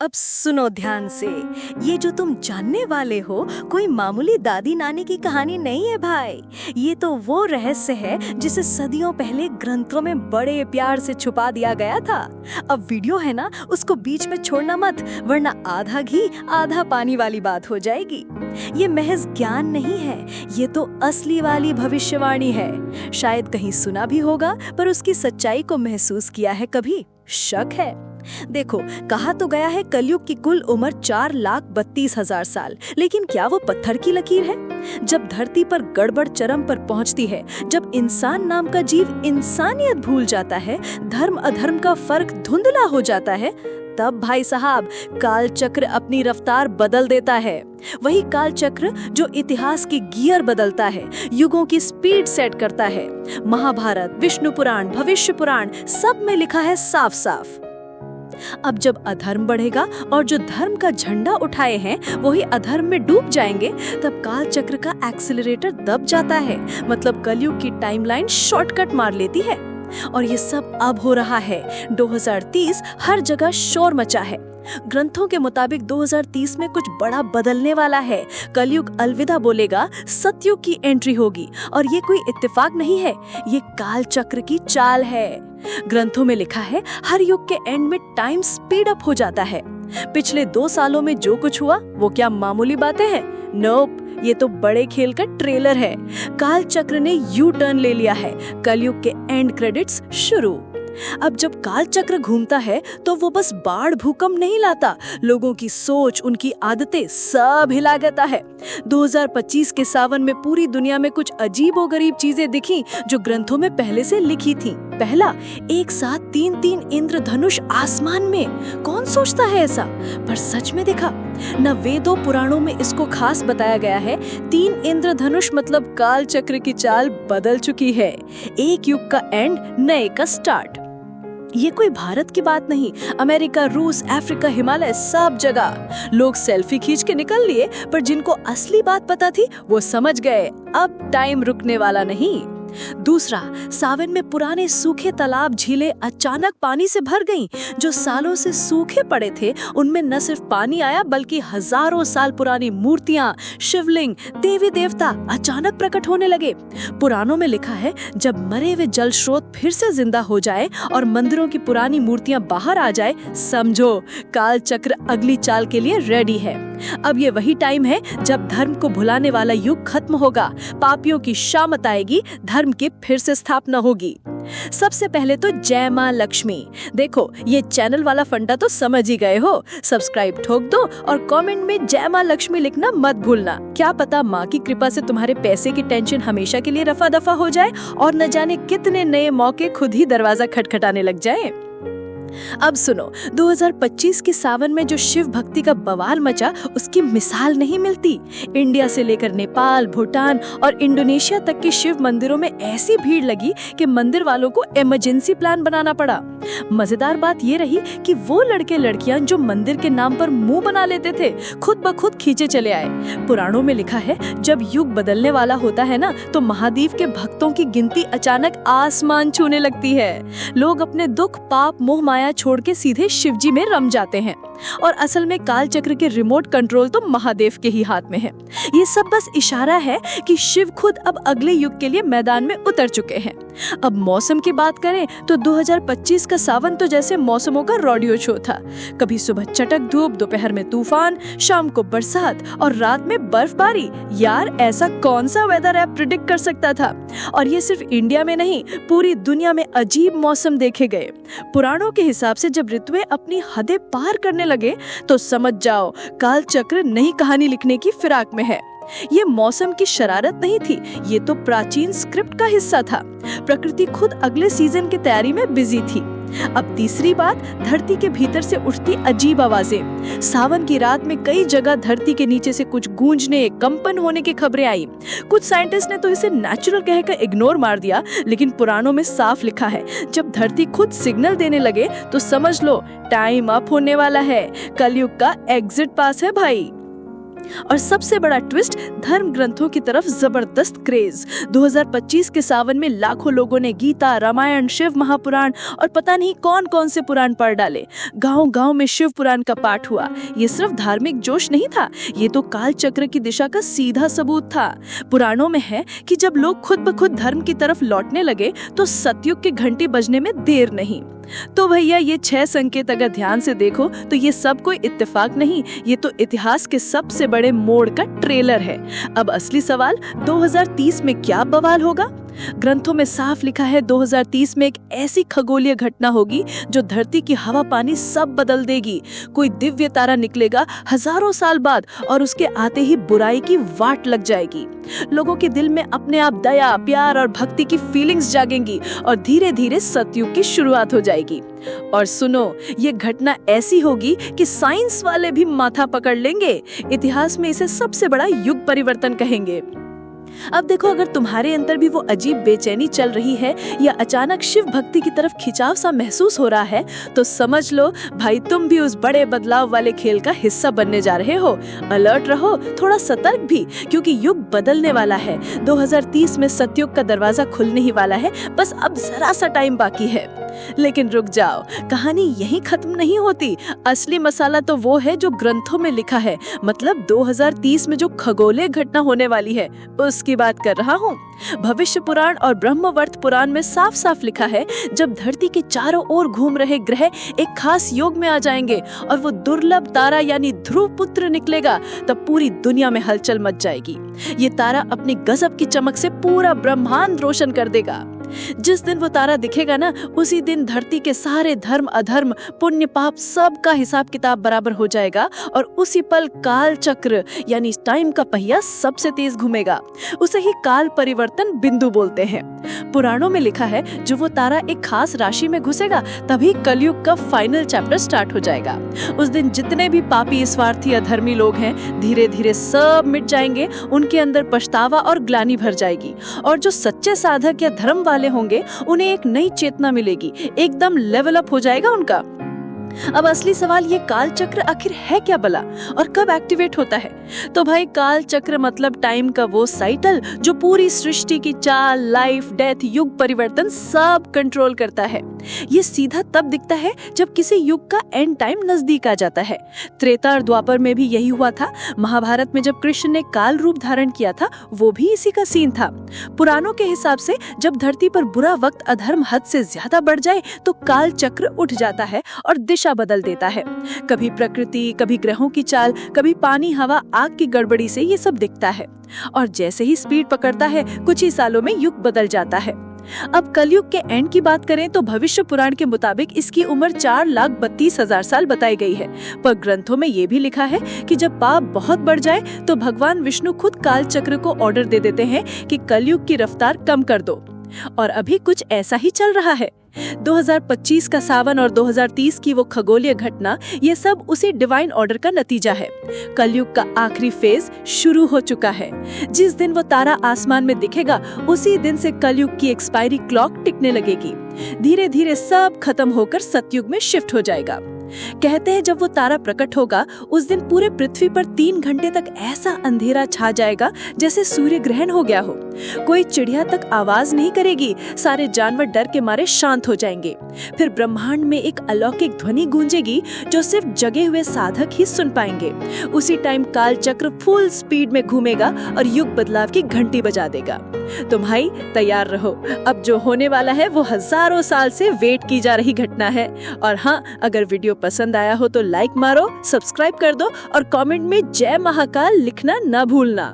अब सुनो ध्यान से। ये जो तुम जानने वाले हो कोई मामूली दादी नानी की कहानी नहीं है भाई। ये तो वो रहस्य है जिसे सदियों पहले ग्रंथों में बड़े प्यार से छुपा दिया गया था। अब वीडियो है ना, उसको बीच में छोड़ना मत, वरना आधा घी आधा पानी वाली बात हो जाएगी। ये महज ज्ञान नहीं है, ये तो असली वाली भविष्यवाणी है। शायद कहीं सुना भी होगा, पर उसकी सच्चाई को महसूस किया है कभी? शक है। देखो, कहा तो गया है कलयुग की कुल उम्र 4,32,000 साल, लेकिन क्या वो पत्थर की लकीर है? जब धरती पर गड़बड़ चरम पर पहुंचती है, जब इंसान नाम का जीव इंसानियत भूल जाता है, धर्म अधर्म का फर्क धुंधला हो जाता है, तब भाई साहब काल चक्र अपनी रफ्तार बदल देता है। वही काल चक्र जो इतिहास की गियर बदलता है, युगों की स्पीड सेट करता है। महाभारत, विष्णु पुराण, भविष्य पुराण, सब में लिखा है साफ साफ। अब जब अधर्म बढ़ेगा और जो धर्म का झंडा उठाए हैं वही अधर्म में डूब जाएंगे, तब काल चक्र का एक्सीलरेटर दब जाता है। मतलब कलयुग की टाइमलाइन शॉर्टकट मार लेती है। और ये सब अब हो रहा है। 2030 हर जगह शोर मचा है। ग्रंथों के मुताबिक 2030 में कुछ बड़ा बदलने वाला है। कलयुग अलविदा बोलेगा, सतयुग की एंट्री होगी। और ये कोई इत्तेफाक नहीं है, ये काल चक्र की चाल है। ग्रंथों में लिखा है हर युग के एंड में टाइम स्पीड अप हो जाता है। पिछले 2 सालों में जो कुछ हुआ वो क्या मामूली बातें हैं? नोप, ये तो बड़े खेल का ट्रेलर है। काल चक्र ने यू टर्न ले लिया है। कलयुग के एंड क्रेडिट्स शुरू। अब जब काल चक्र घूमता है तो वो बस बाढ़ भूकंप नहीं लाता, लोगों की सोच, उनकी आदतें सब हिला देता है। 2025 के सावन में पूरी दुनिया में कुछ अजीबोगरीब चीजें दिखी जो ग्रंथों में पहले से लिखी थी। पहला, एक साथ 3-3 इंद्रधनुष आसमान में। कौन सोचता है ऐसा? पर सच में दिखा। न वेदों पुराणों में इसको खास बताया गया है। 3 इंद्रधनुष मतलब काल चक्र की चाल बदल चुकी है। एक युग का एंड, नए का स्टार्ट। ये कोई भारत की बात नहीं, अमेरिका, रूस, अफ्रीका, हिमालय, सब जगह लोग सेल्फी खींच के निकल लिए, पर जिनको असली बात पता थी वो समझ गए अब टाइम रुकने वाला नहीं। दूसरा, सावन में पुराने सूखे तालाब, झीलें अचानक पानी से भर गईं। जो सालों से सूखे पड़े थे उनमें न सिर्फ पानी आया बल्कि हजारों साल पुरानी मूर्तियां, शिवलिंग, देवी देवता अचानक प्रकट होने लगे। पुराणों में लिखा है जब मरे हुए जल स्रोत फिर से जिंदा हो जाए और मंदिरों की पुरानी मूर्तियां बाहर आ जाए, समझो काल चक्र अगली चाल के लिए रेडी है। अब ये वही टाइम है जब धर्म को भुलाने वाला युग खत्म होगा, पापियों की शामत आएगी, धर्म की फिर से स्थापना होगी। सबसे पहले तो जय मां लक्ष्मी। देखो, ये चैनल वाला फंडा तो समझ ही गए हो। सब्सक्राइब ठोक दो और कमेंट में जय मां लक्ष्मी लिखना मत भूलना। क्या पता माँ की कृपा से तुम्हारे पैसे की टेंशन हमेशा के लिए रफा दफा हो जाए और न जाने कितने नए मौके खुद ही दरवाजा खटखटाने लग जाए। अब सुनो, 2025 के सावन में जो शिव भक्ति का बवाल मचा उसकी मिसाल नहीं मिलती। इंडिया से लेकर नेपाल, भूटान और इंडोनेशिया तक के शिव मंदिरों में ऐसी भीड़ लगी कि मंदिर वालों को इमरजेंसी प्लान बनाना पड़ा। मजेदार बात ये रही कि वो लड़के लड़कियां जो मंदिर के नाम पर मुंह बना लेते थे, खुद ब खुद खींचे चले आए। पुराणों में लिखा है जब युग बदलने वाला होता है ना, तो महादेव के भक्तों की गिनती अचानक आसमान छूने लगती है। लोग अपने दुख, पाप, मोह माया छोड़ के सीधे शिवजी में रम जाते हैं। और असल में काल चक्र के रिमोट कंट्रोल तो महादेव के ही हाथ में है। ये सब बस इशारा है कि शिव खुद अब अगले युग के लिए मैदान में उतर चुके हैं। अब मौसम की बात करें तो 2025 का सावन तो जैसे मौसमों का रोडियो शो था। कभी सुबह चटक धूप, दोपहर में तूफान, शाम को बरसात और रात में बर्फबारी। यार, ऐसा कौन सा वेदर ऐप प्रिडिक्ट कर सकता था? और ये सिर्फ इंडिया में नहीं, पूरी दुनिया में अजीब मौसम देखे गए। पुराणों के हिसाब से जब ऋतुएं अपनी हदें पार करने लगे तो समझ जाओ काल चक्र नई कहानी लिखने की फिराक में है। ये मौसम की शरारत नहीं थी, ये तो प्राचीन स्क्रिप्ट का हिस्सा था। प्रकृति खुद अगले सीजन की तैयारी में बिजी थी। अब तीसरी बात, धरती के भीतर से उठती अजीब आवाजें। सावन की रात में कई जगह धरती के नीचे से कुछ गूंजने, कंपन होने की खबरें आई। कुछ साइंटिस्ट ने तो इसे नेचुरल कहकर इग्नोर मार दिया, लेकिन पुराणों में साफ लिखा है जब धरती खुद सिग्नल देने लगे तो समझ लो टाइम अप होने वाला है। कलयुग का एग्जिट पास है भाई। और सबसे बड़ा ट्विस्ट, धर्म ग्रंथों की तरफ जबरदस्त क्रेज। 2025 के सावन में लाखों लोगों ने गीता, रामायण, शिव महापुराण और पता नहीं कौन कौन से पुराण पढ़ डाले। गांव-गांव में शिव पुराण का पाठ हुआ। ये सिर्फ धार्मिक जोश नहीं था, ये तो काल चक्र की दिशा का सीधा सबूत था। पुराणों में है कि जब लोग खुद ब खुद धर्म की तरफ लौटने लगे तो सतयुग की घंटी बजने में देर नहीं। तो भैया ये 6 संकेत अगर ध्यान से देखो तो ये सब कोई इत्तेफाक नहीं, ये तो इतिहास के सबसे बड़े मोड़ का ट्रेलर है। अब असली सवाल, 2030 में क्या बवाल होगा? ग्रंथों में साफ लिखा है 2030 में एक ऐसी खगोलीय घटना होगी जो धरती की हवा पानी सब बदल देगी। कोई दिव्य तारा निकलेगा हजारों साल बाद और उसके आते ही बुराई की वाट लग जाएगी। लोगों के दिल में अपने आप दया, प्यार और भक्ति की फीलिंग्स जागेंगी और धीरे धीरे सतयुग की शुरुआत हो जाएगी। और सुनो, ये घटना ऐसी होगी कि साइंस वाले भी माथा पकड़ लेंगे। इतिहास में इसे सबसे बड़ा युग परिवर्तन कहेंगे। अब देखो, अगर तुम्हारे अंदर भी वो अजीब बेचैनी चल रही है या अचानक शिव भक्ति की तरफ खिंचाव सा महसूस हो रहा है, तो समझ लो भाई, तुम भी उस बड़े बदलाव वाले खेल का हिस्सा बनने जा रहे हो। अलर्ट रहो, थोड़ा सतर्क भी, क्योंकि युग बदलने वाला है। 2030 में सतयुग का दरवाजा खुलने ही वाला है, बस अब जरा सा टाइम बाकी है। लेकिन रुक जाओ, कहानी यहीं खत्म नहीं होती। असली मसाला तो वो है जो ग्रंथों में लिखा है, मतलब 2030 में जो खगोलीय घटना होने वाली है उसकी बात कर रहा हूँ। भविष्य पुराण और ब्रह्मवर्त पुराण में साफ साफ लिखा है, जब धरती के चारों ओर घूम रहे ग्रह एक खास योग में आ जाएंगे और वो दुर्लभ तारा यानी ध्रुव पुत्र निकलेगा, तब पूरी दुनिया में हलचल मच जाएगी। ये तारा अपनी गजब की चमक से पूरा ब्रह्मांड रोशन कर देगा। जिस दिन वो तारा दिखेगा ना, उसी दिन धरती के सारे धर्म अधर्म, पुण्य पाप सब का हिसाब किताब बराबर हो जाएगा और उसी पल काल चक्र यानी टाइम का पहिया सबसे तेज घूमेगा। उसे ही काल परिवर्तन बिंदु बोलते हैं। पुराणों में लिखा है, जो वो तारा एक खास राशि में घुसेगा तभी कलयुग का फाइनल चैप्टर स्टार्ट हो जाएगा। उस दिन जितने भी पापी, स्वार्थी, अधर्मी लोग हैं, धीरे धीरे सब मिट जाएंगे। उनके अंदर पछतावा और ग्लानि भर जाएगी और जो सच्चे साधक या धर्म वाले होंगे, उन्हें एक नई चेतना मिलेगी, एकदम लेवल अप हो जाएगा उनका। अब असली सवाल, ये काल चक्र आखिर है क्या भला और कब एक्टिवेट होता है? तो भाई, काल चक्र मतलब टाइम का वो साइकिल जो पूरी सृष्टि की चाल, लाइफ, डेथ, युग परिवर्तन सब कंट्रोल करता है। ये सीधा तब दिखता है जब किसी युग का एंड टाइम नजदीक आ जाता है। त्रेता और द्वापर में भी यही हुआ था। महाभारत में जब कृष्ण ने काल रूप धारण किया था, वो भी इसी का सीन था। पुराणों के हिसाब से जब धरती पर बुरा वक्त, अधर्म हद से ज्यादा बढ़ जाए तो काल चक्र उठ जाता है और दिशा बदल देता है। कभी प्रकृति, कभी ग्रहों की चाल, कभी पानी, हवा, आग की गड़बड़ी से ये सब दिखता है। और जैसे ही स्पीड पकड़ता है, कुछ ही सालों में युग बदल जाता है। अब कलयुग के एंड की बात करें तो भविष्य पुराण के मुताबिक इसकी उम्र 4,32,000 साल बताई गई है। पर ग्रंथों में ये भी लिखा है कि जब पाप बहुत बढ़ जाए तो भगवान विष्णु खुद काल चक्र को ऑर्डर दे देते हैं कि कलयुग की रफ्तार कम कर दो। और अभी कुछ ऐसा ही चल रहा है। 2025 का सावन और 2030 की वो खगोलीय घटना, ये सब उसी डिवाइन ऑर्डर का नतीजा है। कलयुग का आखिरी फेज शुरू हो चुका है। जिस दिन वो तारा आसमान में दिखेगा, उसी दिन से कलयुग की एक्सपायरी क्लॉक टिकने लगेगी। धीरे धीरे सब खत्म होकर सतयुग में शिफ्ट हो जाएगा। कहते हैं जब वो तारा प्रकट होगा, उस दिन पूरे पृथ्वी पर 3 घंटे तक ऐसा अंधेरा छा जाएगा जैसे सूर्य ग्रहण हो गया हो। कोई चिड़िया तक आवाज नहीं करेगी, सारे जानवर डर के मारे शांत हो जाएंगे। फिर ब्रह्मांड में एक अलौकिक ध्वनि गूंजेगी जो सिर्फ जगे हुए साधक ही सुन पाएंगे। उसी टाइम काल चक्र फुल स्पीड में घूमेगा और युग बदलाव की घंटी बजा देगा। तो भाई तैयार रहो, अब जो होने वाला है वो हजारों साल से वेट की जा रही घटना है। और हाँ, अगर वीडियो पसंद आया हो तो लाइक मारो, सब्सक्राइब कर दो और कमेंट में जय महाकाल लिखना ना भूलना।